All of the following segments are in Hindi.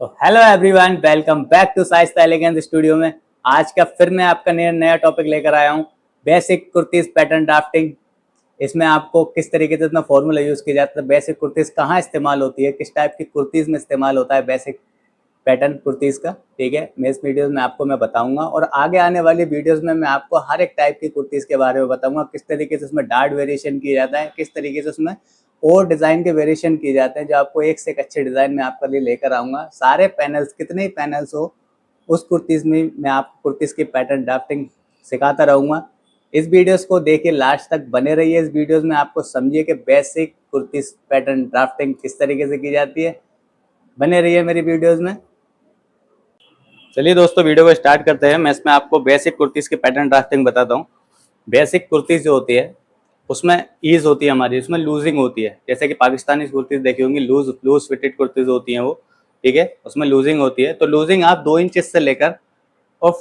तो hello everyone, welcome back to Shaista elegance studio में। आज का फिर मैं आपका नया टॉपिक लेकर आया हूँ, बेसिक कुर्तीज पैटर्न ड्राफ्टिंग। इसमें आपको किस तरीके से इसमें फॉर्मूला यूज़ किया जाता है, बेसिक कुर्तीज़ कहाँ इस्तेमाल होती है, किस टाइप की कुर्तीज़ में इस्तेमाल होता है बेसिक पैटर्न कुर्तीज़ का। ठीक है, मैं इस वीडियोज़ में आपको मैं बताऊंगा और आगे आने वाली वीडियोज़ में मैं आपको हर एक टाइप की कुर्तीज़ के बारे में बताऊंगा, किस तरीके से उसमें डार्ट वेरिएशन किया जाता है, किस तरीके से उसमें और डिज़ाइन के वेरिएशन किए जाते हैं, जो आपको एक से एक अच्छे डिज़ाइन में आपके लिए लेकर आऊँगा। सारे पैनल्स, कितने ही पैनल्स हो उस कुर्तीज़ में मैं आपको कुर्तीज़ की पैटर्न ड्राफ्टिंग सिखाता रहूँगा। इस वीडियोस को देखिए, लास्ट तक बने रहिए। इस वीडियोस में आपको समझिए कि बेसिक कुर्तीज़ पैटर्न ड्राफ्टिंग किस तरीके से की जाती है। बने रहिए मेरी वीडियोस में। चलिए दोस्तों, वीडियो को स्टार्ट करते हैं। मैं इसमें आपको बेसिक कुर्तीज़ की पैटर्न ड्राफ्टिंग बताता हूँ। बेसिक कुर्तीज़ जो होती है उसमें ईज होती है हमारी, उसमें लूजिंग होती है। जैसे कि पाकिस्तानी कुर्तीज़ देखी होंगी, लूज फिटेड कुर्तीज़ होती हैं वो। ठीक है, उसमें लूजिंग होती है। तो लूजिंग आप 2 इंचेस से लेकर और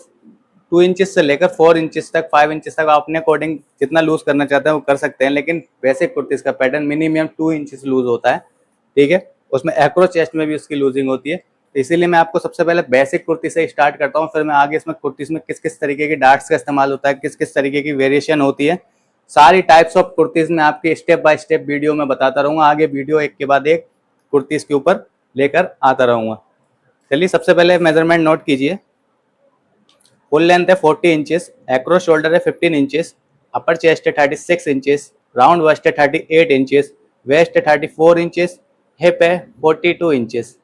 2 इंचेस से लेकर 4 इंचेस तक, 5 इंचेस तक आप अपने अकॉर्डिंग जितना लूज करना चाहते हैं वो कर सकते हैं। लेकिन बेसिक कुर्तीज़ का पैटर्न मिनिमम 2 इंचेस लूज होता है। ठीक है, उसमें एक्रो चेस्ट में भी उसकी लूजिंग होती है। तो इसीलिए मैं आपको सबसे पहले बेसिक कुर्ती से स्टार्ट करता हूँ, फिर मैं आगे इसमें कुर्तीज़ में किस किस तरीके की डार्ट्स का इस्तेमाल होता है, किस किस तरीके की वेरिएशन होती है, सारी टाइप्स ऑफ कुर्तीज़ में आपके स्टेप बाय स्टेप वीडियो में बताता रहूँगा। आगे वीडियो एक के बाद एक कुर्तीज़ के ऊपर लेकर आता रहूँगा। चलिए, सबसे पहले मेजरमेंट नोट कीजिए। फुल लेंथ है 40 इंचेस, एक्रो शोल्डर है 15 इंचेस, अपर चेस्ट है 36 इंचेस, राउंड वेस्ट है 38 इंचेस, वेस्ट है 34 इंचेस, हिप है 42 इंचेस।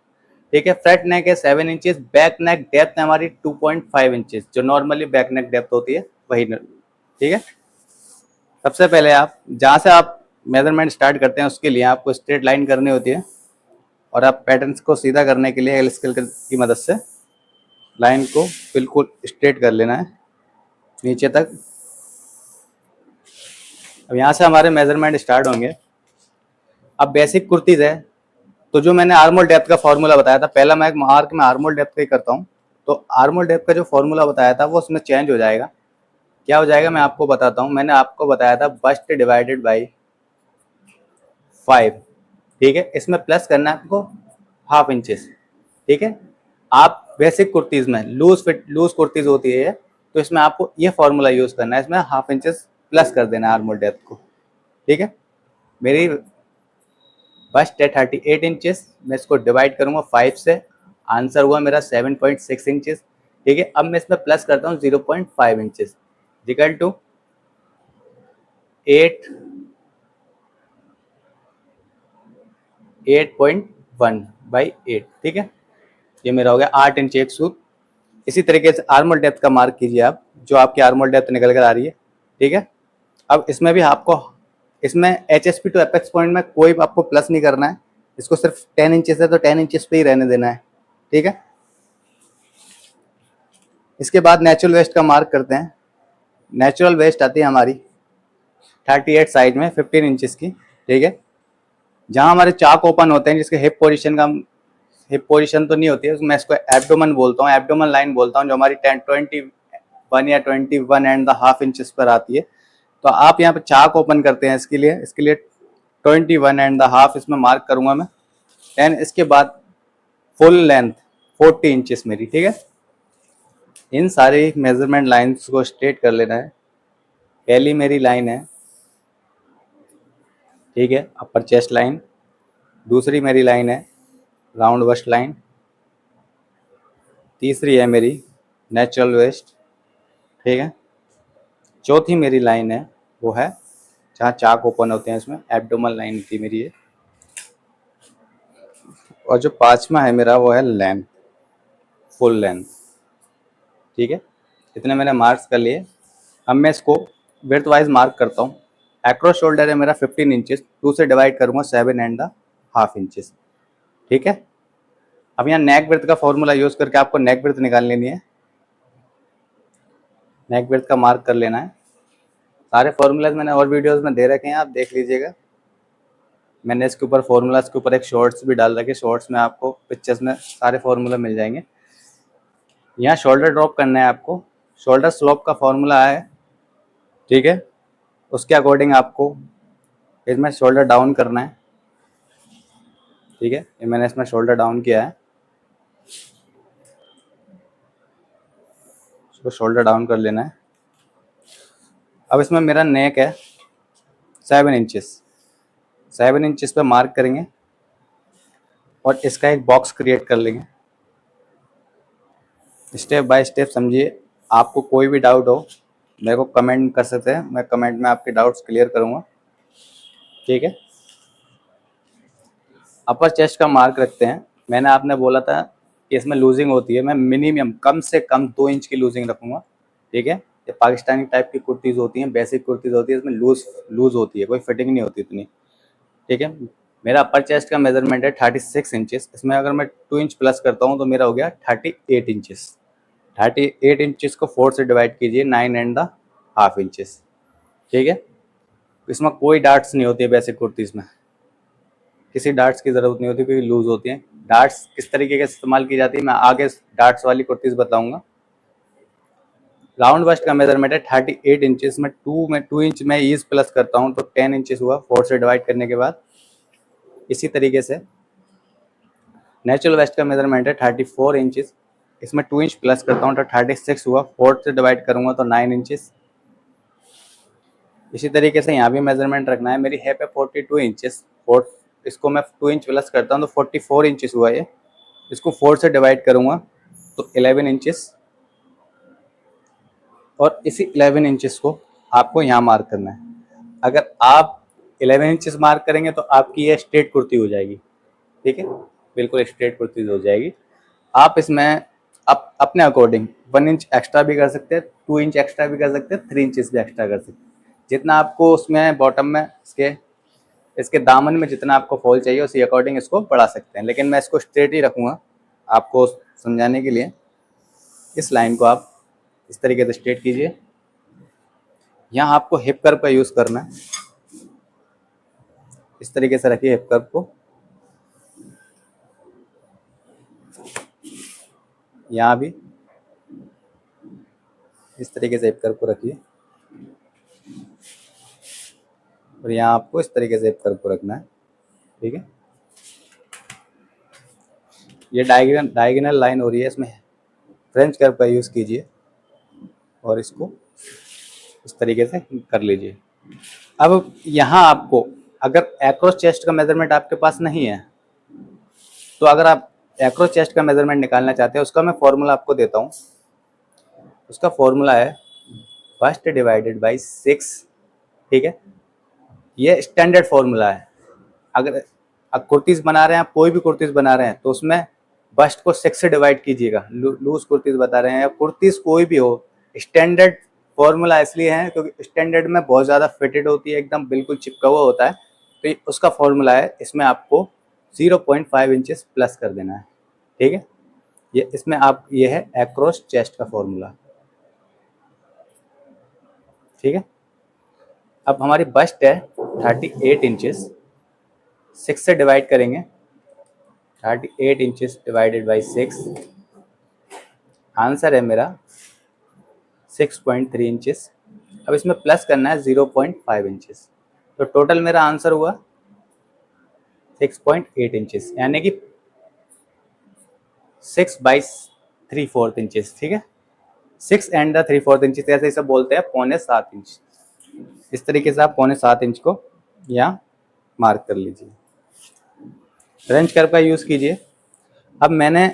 ठीक है, फ्रंट नेक है 7 इंचेस, बैक नेक डेप्थ है हमारी 2.5 इंचेस, जो नॉर्मली बैक नेक डेप्थ होती है वही। ठीक है, सबसे पहले आप जहाँ से आप मेजरमेंट स्टार्ट करते हैं उसके लिए आपको स्ट्रेट लाइन करनी होती है, और आप पैटर्न्स को सीधा करने के लिए एल स्केल की मदद से लाइन को बिल्कुल स्ट्रेट कर लेना है नीचे तक। अब यहाँ से हमारे मेजरमेंट स्टार्ट होंगे। अब बेसिक कुर्तीज है, तो जो मैंने आर्मोल डेप्थ का फॉर्मूला बताया था, पहला मैं एक मार्क में आर्मोल डेप्थ का ही करता हूँ। तो आर्मोल डेप्थ का जो फॉर्मूला बताया था वो उसमें चेंज हो जाएगा। क्या हो जाएगा मैं आपको बताता हूँ। मैंने आपको बताया था बस्ट डिवाइडेड बाई 5। ठीक है, इसमें प्लस करना है आपको हाफ इंचेस। ठीक है, आप बेसिक कुर्तीज में लूज कुर्तीज होती है, तो इसमें आपको ये फॉर्मूला यूज करना है, इसमें हाफ इंचेस प्लस कर देना है आर्मोल डेप्थ को। ठीक है, मेरी बस्ट है 38 इंचेस, मैं इसको डिवाइड करूंगा 5 से, आंसर हुआ मेरा 7.6 इंचेस। ठीक है, अब मैं इसमें प्लस करता हूँ 0.5 इंचेस, इक्वल टू 8.1/8। ठीक है, ये मेरा हो गया 8 इंच एक सूत। इसी तरीके से आर्मोल डेप्थ का मार्क कीजिए आप, जो आपकी आर्मोल डेप्थ निकल कर आ रही है। ठीक है, अब इसमें भी आपको, इसमें HSP टू एपेक्स पॉइंट में कोई आपको प्लस नहीं करना है, इसको सिर्फ 10 इंचेस है तो 10 इंचेस पे ही रहने देना है। ठीक है, इसके बाद नेचुरल वेस्ट का मार्क करते हैं। नेचुरल वेस्ट आती है हमारी 38 साइज में 15 इंचेस की। ठीक है, जहाँ हमारे चाक ओपन होते हैं, जिसके हिप पोजीशन तो नहीं होती है, मैं इसको एब्डोमन बोलता हूँ, एब्डोमन लाइन बोलता हूँ, जो हमारी 21 या 21.5 इंचेस पर आती है। तो आप यहाँ पे चाक ओपन करते हैं, इसके लिए 21.5 इसमें मार्क करूंगा मैं। देन इसके बाद फुल लेंथ 40 इंचेस मेरी। ठीक है, इन सारी मेजरमेंट लाइंस को स्ट्रेट कर लेना है। पहली मेरी लाइन है, ठीक है, अपर चेस्ट लाइन। दूसरी मेरी लाइन है राउंड वेस्ट लाइन। तीसरी है मेरी नेचुरल वेस्ट। ठीक है, चौथी मेरी लाइन है वो है जहाँ चाक ओपन होते हैं, इसमें एब्डोमन लाइन थी मेरी ये। और जो पांचवा है मेरा वो है लेंथ, फुल लेंथ। ठीक है, इतने मैंने मार्क्स कर लिए। अब मैं इसको विड्थ वाइज मार्क करता हूँ। एक्रोस शोल्डर है मेरा 15 इंचेस, 2 से डिवाइड करूँगा 7.5 इंचेस। ठीक है, अब यहाँ नेक विड्थ का फॉर्मूला यूज करके आपको नेक विड्थ निकाल लेनी है। नेक विड्थ का मार्क कर लेना है। सारे फॉर्मूलाज मैंने और वीडियोस में दे रखे हैं, आप देख लीजिएगा। मैंने इसके ऊपर फॉर्मूलाज के ऊपर एक शॉर्ट्स भी डाल रखे, शॉर्ट्स में आपको पिक्चर्स में सारे फॉर्मूला मिल जाएंगे। यहाँ शोल्डर ड्रॉप करना है आपको। शोल्डर स्लोप का फॉर्मूला है, ठीक है, उसके अकॉर्डिंग आपको इसमें शोल्डर डाउन करना है। ठीक है, ये मैंने इसमें शोल्डर डाउन किया है। इसको शोल्डर डाउन कर लेना है। अब इसमें मेरा नेक है 7 इंचेस, 7 इंचेस पे मार्क करेंगे और इसका एक बॉक्स क्रिएट कर लेंगे। स्टेप बाय स्टेप समझिए। आपको कोई भी डाउट हो मेरे को कमेंट कर सकते हैं, मैं कमेंट में आपके डाउट्स क्लियर करूँगा, ठीक है। अपर चेस्ट का मार्क रखते हैं। मैंने आपने बोला था कि इसमें लूजिंग होती है, मैं मिनिमम कम से कम 2 इंच की लूजिंग रखूँगा, ठीक है। ये पाकिस्तानी टाइप की कुर्तीज़ होती हैं, बेसिक कुर्तीज़ होती है, इसमें लूज़ होती है, कोई फिटिंग नहीं होती इतनी, ठीक है। मेरा अपर चेस्ट का मेजरमेंट है 36 इंचेस। इसमें अगर मैं 2 इंच प्लस करता हूँ तो मेरा हो गया 38 इंचेस। 38 इंचेस को 4 से डिवाइड कीजिए, 9 एंड द हाफ इंचेस, ठीक है। इसमें कोई डार्ट्स नहीं होती है बेसिक कुर्तीज़ में, किसी डार्ट्स की ज़रूरत नहीं होती क्योंकि लूज़ होती हैं। डार्ट्स किस तरीके के इस्तेमाल की जाती है मैं आगे डार्ट्स वाली कुर्तीज़ बताऊँगा। राउंड वेस्ट का मेजरमेंट है 38 इंचेस में 2 इंच में ईज प्लस करता हूँ तो 10 इंचेस हुआ 4 से डिवाइड करने के बाद। इसी तरीके से नेचुरल वेस्ट का मेजरमेंट है 34 इंचेस, इसमें 2 इंच प्लस करता हूँ तो 36 हुआ, 4 से डिवाइड करूँगा तो 9 इंचेस। इसी तरीके से यहाँ भी मेजरमेंट रखना है। मेरी हिप है 42 इंचेस, 4 इसको मैं 2 इंच प्लस करता हूँ तो 44 इंचेस हुआ ये। इसको 4 से डिवाइड करूँगा तो 11 इंचेस, और इसी 11 इंचेस को आपको यहाँ मार्क करना है। अगर आप 11 इंचेस मार्क करेंगे तो आपकी ये स्ट्रेट कुर्ती हो जाएगी, ठीक है, बिल्कुल स्ट्रेट कुर्ती हो जाएगी। आप इसमें अपने अकॉर्डिंग 1 इंच एक्स्ट्रा भी कर सकते हैं, 2 इंच एक्स्ट्रा भी कर सकते हैं, 3 इंचेस भी एक्स्ट्रा कर सकते हैं। जितना आपको उसमें बॉटम में इसके दामन में जितना आपको फॉल चाहिए उसी अकॉर्डिंग इसको बढ़ा सकते हैं, लेकिन मैं इसको स्ट्रेट ही रखूँगा आपको समझाने के लिए। इस लाइन को आप इस तरीके से स्ट्रेट कीजिए। यहाँ आपको हिप कर्व का यूज़ करना है, इस तरीके से रखिए हिप कर्व को। यहाँ भी इस तरीके से हिप कर्व को रखिए और यहाँ आपको इस तरीके से हिप कर्व को रखना है, ठीक है। ये डायगोनल लाइन हो रही है, इसमें फ्रेंच कर्व का यूज़ कीजिए और इसको इस तरीके से कर लीजिए। अब यहाँ आपको अगर एक्रोस चेस्ट का मेजरमेंट आपके पास नहीं है तो अगर आप एक्रोस चेस्ट का मेजरमेंट निकालना चाहते हैं उसका मैं फॉर्मूला आपको देता हूँ। उसका फॉर्मूला है बस्ट डिवाइडेड बाई 6, ठीक है। ये स्टैंडर्ड फॉर्मूला है। अगर आप कुर्तीज़ बना रहे हैं, आप कोई भी कुर्तीज़ बना रहे हैं तो उसमें बस्ट को 6 से डिवाइड कीजिएगा। लूज कुर्तीज़ बता रहे हैं या कुर्तीज़ कोई भी हो, स्टैंडर्ड फॉर्मूला इसलिए है क्योंकि स्टैंडर्ड में बहुत ज़्यादा फिटेड होती है, एकदम बिल्कुल चिपका हुआ होता है, तो ये उसका फॉर्मूला है। इसमें आपको 0.5 इंचेस प्लस कर देना है, ठीक है। ये इसमें आप ये है एक्रोस चेस्ट का फॉर्मूला, ठीक है। अब हमारी बस्ट है 38 इंचेस, 6 से डिवाइड करेंगे, 38 इंचेस डिवाइडेड बाई 6, आंसर है मेरा 6.3 इंचेस। अब इसमें प्लस करना है 0.5 इंचेस, तो टोटल मेरा आंसर हुआ 6.8 इंचेस, यानी कि 6/3/4 इंचेस, ठीक है। 6 एंड द 3/4 इंचेस ऐसे ही सब बोलते हैं, 6.25 इंच। इस तरीके से आप 6.25 इंच को यहाँ मार्क कर लीजिए। फ्रेंच कर्व का यूज़ कीजिए। अब मैंने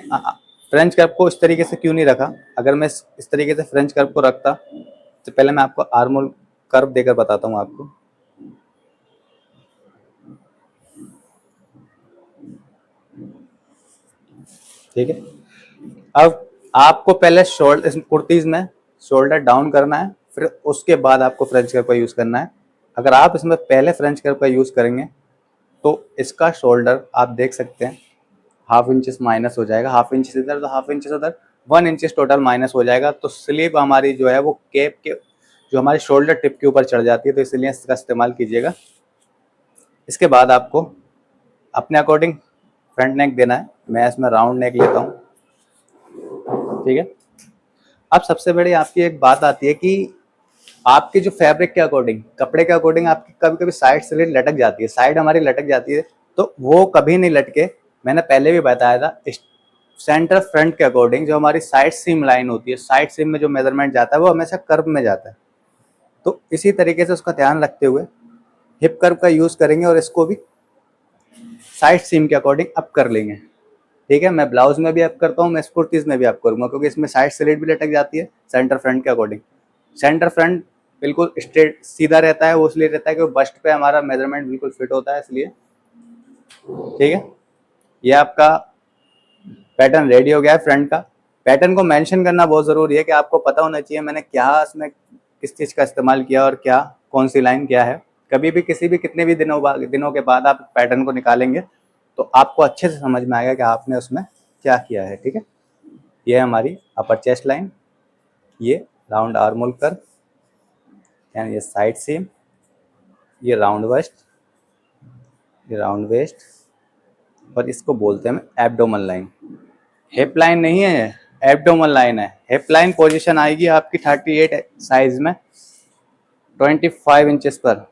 फ्रेंच कर्व को इस तरीके से क्यों नहीं रखा, अगर मैं इस तरीके से फ्रेंच कर्व को रखता तो पहले मैं आपको आर्मोल कर्व देकर बताता हूँ आपको। ठीक है, अब आपको पहले शोल्डर कुर्तीज़ में शोल्डर डाउन करना है, फिर उसके बाद आपको फ्रेंच कर्व का यूज़ करना है। अगर आप इसमें पहले फ्रेंच कर्व का यूज़ करेंगे तो इसका शोल्डर आप देख सकते हैं हाफ इंचेस माइनस हो जाएगा, हाफ इंच इधर तो हाफ इंचेस उधर, 1 इंचेस टोटल माइनस हो जाएगा। तो स्लीव हमारी जो है वो कैप के जो हमारे शोल्डर टिप के ऊपर चढ़ जाती है, तो इसलिए इसका इस्तेमाल कीजिएगा। इसके बाद आपको अपने अकॉर्डिंग फ्रंट नेक देना है, मैं इसमें राउंड नेक लेता हूँ, ठीक है। अब सबसे बड़ी आपकी एक बात आती है कि आपके जो फैब्रिक के अकॉर्डिंग, कपड़े के अकॉर्डिंग आपकी कभी कभी साइड स्लिट लटक जाती है, साइड हमारी लटक जाती है, तो वो कभी नहीं लटके। मैंने पहले भी बताया था सेंटर फ्रंट के अकॉर्डिंग जो हमारी साइड सीम लाइन होती है, साइड सीम में जो मेजरमेंट जाता है वो हमेशा कर्व में जाता है। तो इसी तरीके से उसका ध्यान रखते हुए हिप कर्व का यूज़ करेंगे और इसको भी साइड सीम के अकॉर्डिंग अप कर लेंगे। ठीक है, मैं ब्लाउज में भी अप करता हूँ, मैं कुर्तीज़ में भी अप करूँगा, क्योंकि इसमें साइड स्लिट भी लटक जाती है सेंटर फ्रंट के अकॉर्डिंग। सेंटर फ्रंट बिल्कुल स्ट्रेट सीधा रहता है, वो इसलिए रहता है कि बस्ट पे हमारा मेजरमेंट बिल्कुल फिट होता है, इसलिए। ठीक है, ये आपका पैटर्न रेडी हो गया है फ्रंट का। पैटर्न को मेंशन करना बहुत ज़रूरी है कि आपको पता होना चाहिए मैंने क्या इसमें किस चीज़ का इस्तेमाल किया और क्या कौन सी लाइन क्या है। कभी भी किसी भी कितने भी दिनों के बाद आप पैटर्न को निकालेंगे तो आपको अच्छे से समझ में आएगा कि आपने उसमें क्या किया है। ठीक है, ये है हमारी अपर चेस्ट लाइन, ये round arm hole curve, and ये साइड सीम, ये राउंड वेस्ट, ये राउंड वेस्ट, और इसको बोलते हैं एब्डोमन लाइन। हिप लाइन नहीं है, एब्डोमन लाइन है। हिप लाइन पोजीशन आएगी आपकी 38 साइज में 25 इंचेस पर।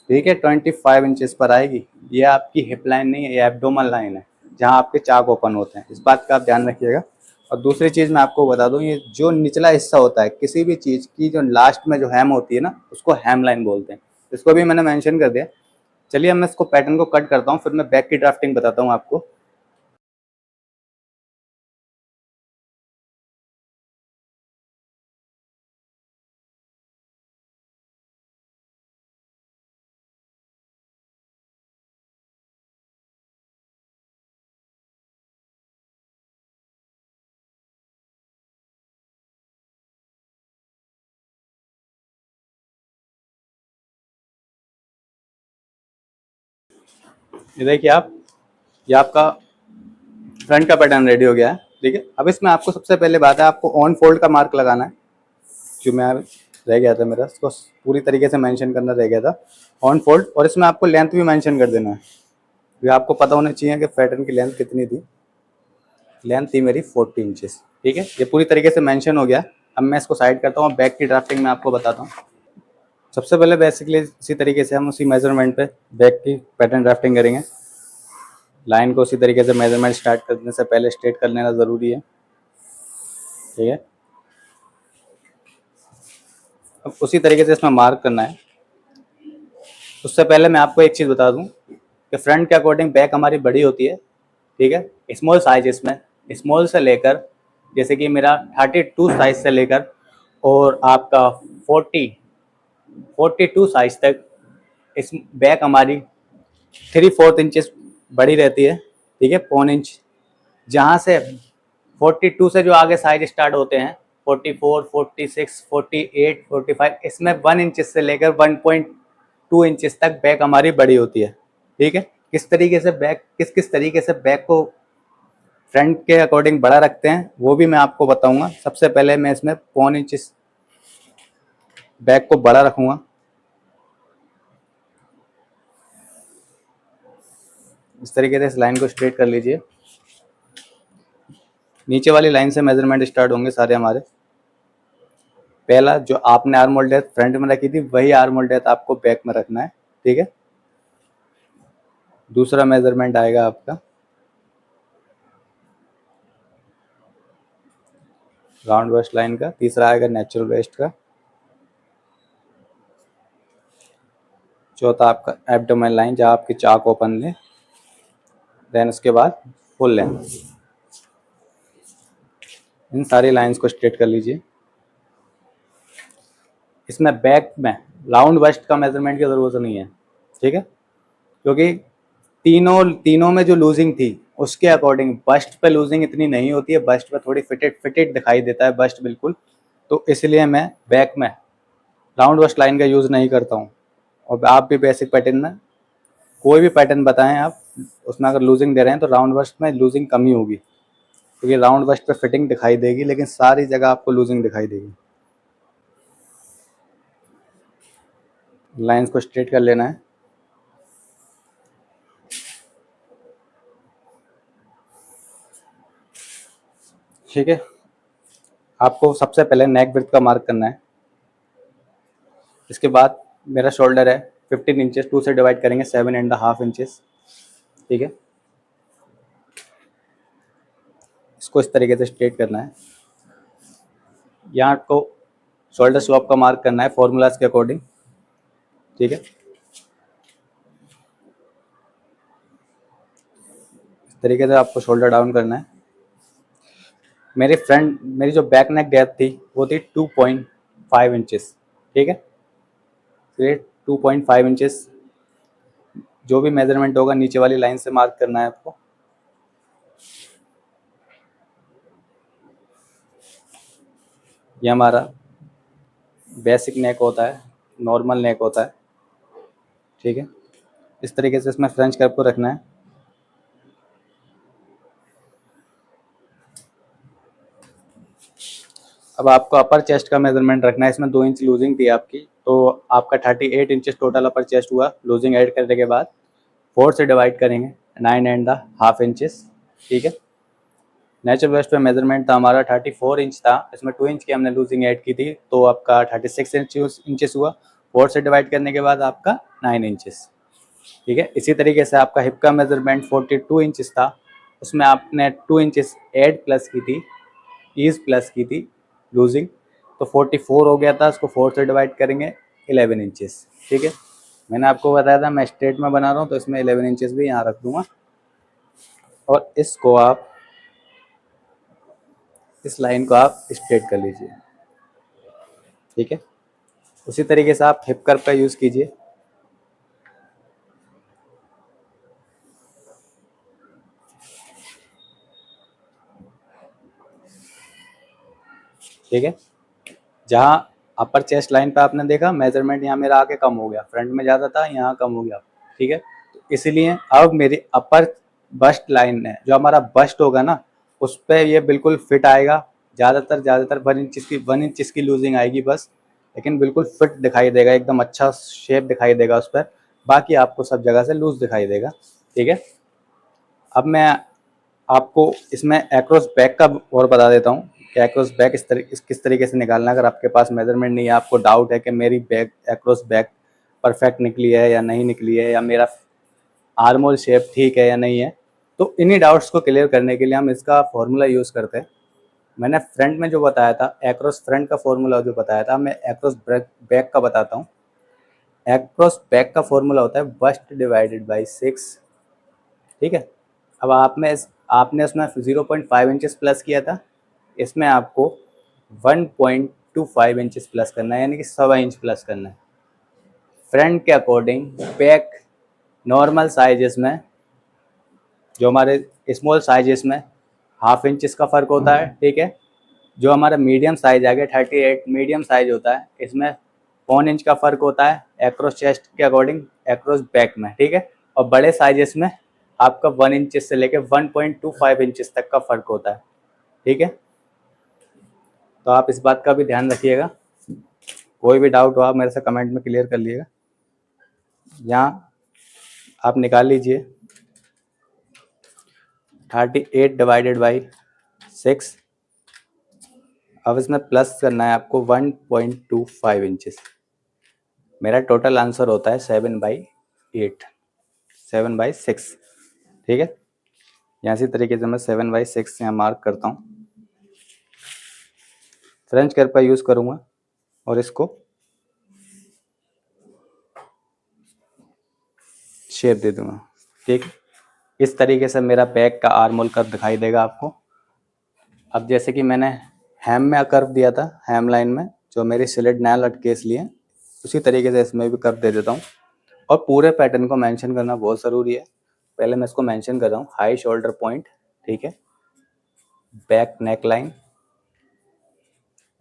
ठीक है, 25 इंचेस पर आएगी। ये आपकी हिप लाइन नहीं है, ये एब्डोमन लाइन है, जहाँ आपके चाक ओपन होते हैं। इस बात का आप ध्यान रखिएगा। और दूसरी चीज़ मैं आपको बता दूं, ये जो निचला हिस्सा होता है किसी भी चीज़ की, जो लास्ट में जो हैम होती है ना, उसको हैम लाइन बोलते हैं। इसको भी मैंने मेंशन कर दिया। चलिए मैं इसको पैटर्न को कट करता हूँ, फिर मैं बैक की ड्राफ्टिंग बताता हूँ आपको। ये देखिए आप, ये आपका फ्रंट का पैटर्न रेडी हो गया है। ठीक है, अब इसमें आपको सबसे पहले बात है, आपको ऑन फोल्ड का मार्क लगाना है, जो मैं रह गया था मेरा, उसको पूरी तरीके से मेंशन करना रह गया था, ऑन फोल्ड। और इसमें आपको लेंथ भी मेंशन कर देना है, ये आपको पता होना चाहिए कि पैटर्न की लेंथ कितनी थी। लेंथ थी मेरी 40 इंचेस। ठीक है, ये पूरी तरीके से मेंशन हो गया। अब मैं इसको साइड करता हूँ, बैक की ड्राफ्टिंग में आपको बताता हूँ। सबसे पहले बेसिकली इसी तरीके से हम उसी मेजरमेंट पे बैक की पैटर्न ड्राफ्टिंग करेंगे। लाइन को उसी तरीके से मेजरमेंट स्टार्ट करने से पहले स्ट्रेट कर लेना ज़रूरी है। ठीक है, अब उसी तरीके से इसमें मार्क करना है। उससे पहले मैं आपको एक चीज़ बता दूं कि फ्रंट के अकॉर्डिंग बैक हमारी बड़ी होती है। ठीक है, स्मॉल साइज, इसमें स्मॉल से लेकर, जैसे कि मेरा 32 साइज से लेकर और आपका 42 साइज तक इस बैक हमारी 3/4 इंचेस बड़ी रहती है। ठीक है, पौन इंच। जहाँ से 42 से जो आगे साइज स्टार्ट होते हैं, 44, 46, 48, 45, इसमें 1 इंचेस से लेकर 1.2 इंचेस तक बैक हमारी बड़ी होती है। ठीक है, किस तरीके से बैक, किस तरीके से बैक को फ्रंट के अकॉर्डिंग बड़ा रखते हैं वो भी मैं आपको बताऊंगा। सबसे पहले मैं इसमें पौन इंच बैक को बड़ा रखूंगा। इस तरीके से इस लाइन को स्ट्रेट कर लीजिए। नीचे वाली लाइन से मेजरमेंट स्टार्ट होंगे सारे हमारे। पहला जो आपने आर्म होल डेप्थ फ्रंट में रखी थी, वही आर्म होल डेप्थ आपको बैक में रखना है। ठीक है, दूसरा मेजरमेंट आएगा आपका राउंड वेस्ट लाइन का, तीसरा आएगा नेचुरल वेस्ट का, चौथा आपका एब्डोमेन लाइन जहाँ आपकी चाक ओपन है, देन उसके बाद फुल लेंथ। इन सारी लाइंस को स्ट्रेट कर लीजिए। इसमें बैक में राउंड वेस्ट का मेजरमेंट की ज़रूरत नहीं है। ठीक है, क्योंकि तीनों तीनों में जो लूजिंग थी उसके अकॉर्डिंग बस्ट पे लूजिंग इतनी नहीं होती है, बस्ट पे थोड़ी फिटेड फिटेड दिखाई देता है बस्ट बिल्कुल। तो इसलिए मैं बैक में राउंड वेस्ट लाइन का यूज़ नहीं करता हूँ। और आप भी बेसिक पैटर्न में कोई भी पैटर्न बताएं आप, उसमें अगर लूजिंग दे रहे हैं तो राउंड वेस्ट में लूजिंग कमी होगी, क्योंकि राउंड वेस्ट पे फिटिंग दिखाई देगी लेकिन सारी जगह आपको लूजिंग दिखाई देगी। लाइंस को स्ट्रेट कर लेना है। ठीक है, आपको सबसे पहले नेक विड्थ का मार्क करना है। इसके बाद मेरा शोल्डर है 15 इंचेस, 2 से डिवाइड करेंगे 7.5 इंचेस। ठीक है, इसको इस तरीके से स्ट्रेट करना है। यहाँ आपको शोल्डर स्लोप का मार्क करना है फॉर्मूलाज के अकॉर्डिंग, ठीक है। इस तरीके से आपको शोल्डर डाउन करना है। मेरी जो बैक नेक डेप्थ थी वो थी 2.5 इंचेस, ठीक है। फिर 2.5 इंचेस जो भी मेजरमेंट होगा नीचे वाली लाइन से मार्क करना है आपको। ये हमारा बेसिक नेक होता है, नॉर्मल नेक होता है, ठीक है। इस तरीके से इसमें फ्रेंच कर्व को रखना है। अब आपको अपर चेस्ट का मेजरमेंट रखना है। इसमें 2 इंच लूजिंग थी आपकी, तो आपका 38 इंचेस टोटल अपर चेस्ट हुआ। लूजिंग ऐड करने के बाद 4 से डिवाइड करेंगे, 9 एंड द हाफ इंचेस, ठीक है। नेचुरल वेस्ट पे मेजरमेंट था हमारा 34 इंच था, इसमें 2 इंच की हमने लूजिंग ऐड की थी, तो आपका 36 इंचेस हुआ। 4 से डिवाइड करने के बाद आपका 9 इंचेस, ठीक है। इसी तरीके से आपका हिप का मेजरमेंट 42 इंचेस था, उसमें आपने 2 इंचेस ऐड प्लस की थी, ईज प्लस की थी लूजिंग, तो 44 हो गया था। उसको 4 से डिवाइड करेंगे, 11 इंचेस, ठीक है। मैंने आपको बताया था मैं स्ट्रेट में बना रहा हूँ, तो इसमें 11 इंचेस भी यहाँ रख दूंगा। और इसको आप इस लाइन को आप स्ट्रेट कर लीजिए, ठीक है। उसी तरीके से आप हिप कर्व का यूज़ कीजिए। ठीक है, जहाँ अपर चेस्ट लाइन पे आपने देखा मेजरमेंट यहाँ मेरा आके कम हो गया, फ्रंट में ज़्यादा था, यहाँ कम हो गया, ठीक है। तो इसलिए अब मेरी अपर बस्ट लाइन है, जो हमारा बस्ट होगा ना, उस पर ये बिल्कुल फिट आएगा। ज़्यादातर 1 इंच की लूजिंग आएगी बस, लेकिन बिल्कुल फिट दिखाई देगा, एकदम अच्छा शेप दिखाई देगा उस पर। बाकी आपको सब जगह से लूज दिखाई देगा, ठीक है। अब मैं आपको इसमें एक्रोस बैक का और बता देता हूँ कि एक्रोस बैक किस तरीके से निकालना है। अगर आपके पास मेजरमेंट नहीं है, आपको डाउट है कि मेरी बैक एक्रोस बैक परफेक्ट निकली है या नहीं निकली है, या मेरा आर्मोल शेप ठीक है या नहीं है, तो इन्हीं डाउट्स को क्लियर करने के लिए हम इसका फॉर्मूला यूज़ करते हैं। मैंने फ्रंट में जो बताया था, एक्रोस फ्रंट का फॉर्मूला जो बताया था, मैं एक्रोस बैक का बताता हूँ। एक्रोस बैक का फॉर्मूला होता है बस्ट डिवाइडेड बाई 6, ठीक है। अब आपने उसमें 0.5 इंचेस प्लस किया था, इसमें आपको 1.25 इंचेस प्लस करना है, यानी कि 1.25 इंच प्लस करना है। फ्रंट के अकॉर्डिंग बैक नॉर्मल साइजेस में, जो हमारे स्मॉल साइजेस में हाफ इंच का फ़र्क होता है, ठीक है। जो हमारा मीडियम साइज आ गया 38 मीडियम साइज होता है, इसमें 1 इंच का फ़र्क होता है एक्रोस चेस्ट के अकॉर्डिंग एक्रोस बैक में, ठीक है। और बड़े साइजेस में आपका 1 इंच से लेकर 1.25 इंचेस तक का फ़र्क होता है, ठीक है। तो आप इस बात का भी ध्यान रखिएगा। कोई भी डाउट हो आप मेरे से कमेंट में क्लियर कर लीजिएगा। यहाँ आप निकाल लीजिए 38 डिवाइडेड बाई 6। अब इसमें प्लस करना है आपको 1.25 इंचेस। मेरा टोटल आंसर होता है 7/8, 7/6, ठीक है। यहाँ इसी तरीके से मैं 7/6 यहाँ मार्क करता हूँ। फ्रेंच कर्व का यूज़ करूँगा और इसको शेप दे दूँगा, ठीक। इस तरीके से मेरा बैक का आर्मोल कर्व दिखाई देगा आपको। अब जैसे कि मैंने हैम में कर्व दिया था, हैम लाइन में जो मेरी स्लिट नाल लटके इसलिए, उसी तरीके से इसमें भी कर्व दे देता हूँ। और पूरे पैटर्न को मेंशन करना बहुत ज़रूरी है। पहले मैं इसको मेंशन कर रहा हूँ, हाई शोल्डर पॉइंट, ठीक है, back neck line,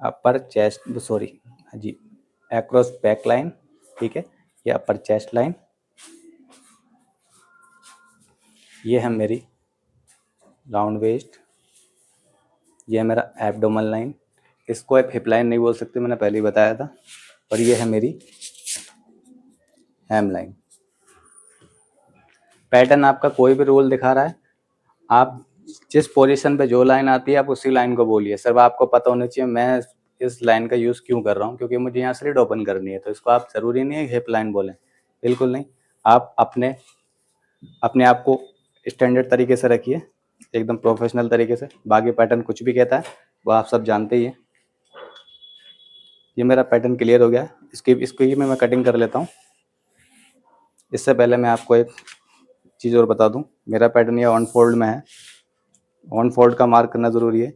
upper chest sorry ji across back line, ठीक है, ये अपर चेस्ट लाइन, ये है मेरी राउंड वेस्ट, ये है मेरा एब्डोमन लाइन, इसको आप हिप लाइन नहीं बोल सकते, मैंने पहले ही बताया था। और ये है मेरी हैम लाइन। पैटर्न आपका कोई भी रोल दिखा रहा है, आप जिस पोजीशन पे जो लाइन आती है आप उसी लाइन को बोलिए। सिर्फ आपको पता होना चाहिए मैं इस लाइन का यूज़ क्यों कर रहा हूँ, क्योंकि मुझे यहाँ स्लिट ओपन करनी है, तो इसको आप ज़रूरी नहीं है हिप लाइन बोलें, बिल्कुल नहीं। आप अपने आप को स्टैंडर्ड तरीके से रखिए। एकदम प्रोफेशनल तरीके से। बाकी पैटर्न कुछ भी कहता है वो आप सब जानते ही हैं। ये मेरा पैटर्न क्लियर हो गया। इसको ही मैं कटिंग कर लेता हूँ। इससे पहले मैं आपको एक चीज़ और बता दूँ, मेरा पैटर्न ये ऑन फोल्ड में है। ऑन फोल्ड का मार्क करना ज़रूरी है।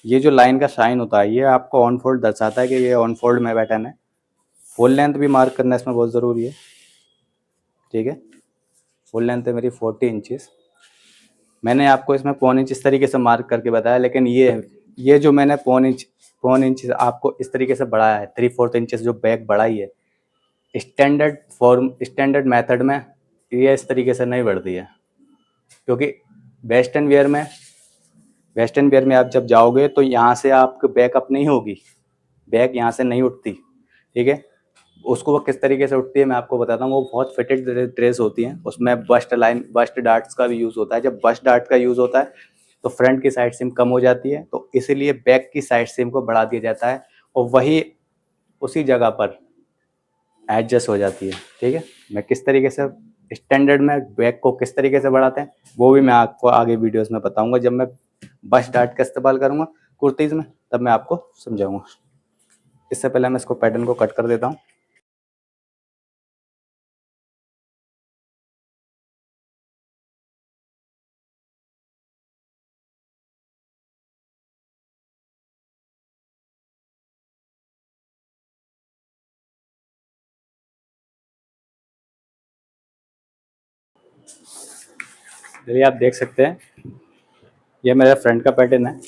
ये जो लाइन का शाइन होता है ये आपको ऑन फोल्ड दर्शाता है कि ये ऑन फोल्ड में पैटर्न है। फुल लेंथ भी मार्क करना इसमें बहुत ज़रूरी है। ठीक है, फुल लेंथ है मेरी 40 इंचज़। मैंने आपको इसमें पौन इंच इस तरीके से मार्क करके बताया, लेकिन ये जो मैंने पौन इंच आपको इस तरीके से बढ़ाया है, 3/4 इंचेस जो बैक बढ़ाई है, स्टैंडर्ड मेथड में ये इस तरीके से नहीं बढ़ती है। क्योंकि वेस्टर्न वेयर में आप जब जाओगे तो यहाँ से आपको बैकअप नहीं होगी, बैक यहाँ से नहीं उठती। ठीक है, उसको वो किस तरीके से उठती है मैं आपको बताता हूँ। वो बहुत फिटेड ड्रेस होती हैं, उसमें बस्ट डार्ट्स का भी यूज़ होता है। जब बस्ट डार्ट का यूज़ होता है तो फ्रंट की साइड सीम कम हो जाती है, तो इसीलिए बैक की साइड सीम को बढ़ा दिया जाता है और वही उसी जगह पर एडजस्ट हो जाती है। ठीक है, मैं किस तरीके से स्टैंडर्ड में बैक को किस तरीके से बढ़ाते हैं वो भी मैं आपको आगे वीडियोस में बताऊंगा। जब मैं बस्ट डार्ट का इस्तेमाल करूंगा कुर्तीज़ में तब मैं आपको समझाऊंगा। इससे पहले मैं इसको पैटर्न को कट कर देता हूँ। चलिए आप देख सकते हैं ये मेरा फ्रंट का पैटर्न है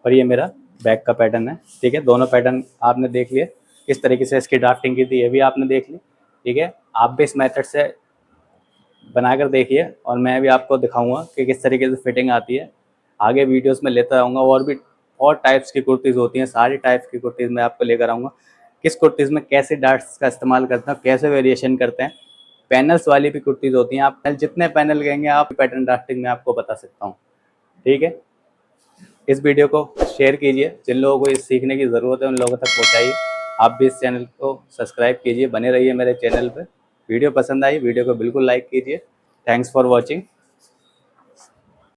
और ये मेरा बैक का पैटर्न है। ठीक है, दोनों पैटर्न आपने देख लिए, किस तरीके से इसकी ड्राफ्टिंग की थी ये भी आपने देख ली। ठीक है, आप भी इस मेथड से बनाकर देखिए और मैं भी आपको दिखाऊंगा कि किस तरीके से फिटिंग आती है। आगे वीडियोस में लेता रहूँगा और टाइप्स की कुर्तीज़ होती हैं, सारी टाइप्स की कुर्तीज़ मैं आपको लेकर आऊँगा। किस कुर्तीज़ में कैसे डार्ट्स का इस्तेमाल करते हैं, कैसे वेरिएशन करते हैं। पैनल्स वाली भी कुर्तीज़ होती हैं, आप जितने पैनल कहेंगे आप पैटर्न ड्राफ्टिंग में आपको बता सकता हूँ। ठीक है, इस वीडियो को शेयर कीजिए, जिन लोगों को इस सीखने की ज़रूरत है उन लोगों तक पहुँचाइए। आप भी इस चैनल को सब्सक्राइब कीजिए, बने रहिए मेरे चैनल पर। वीडियो पसंद आई वीडियो को बिल्कुल लाइक कीजिए। Thanks for watching.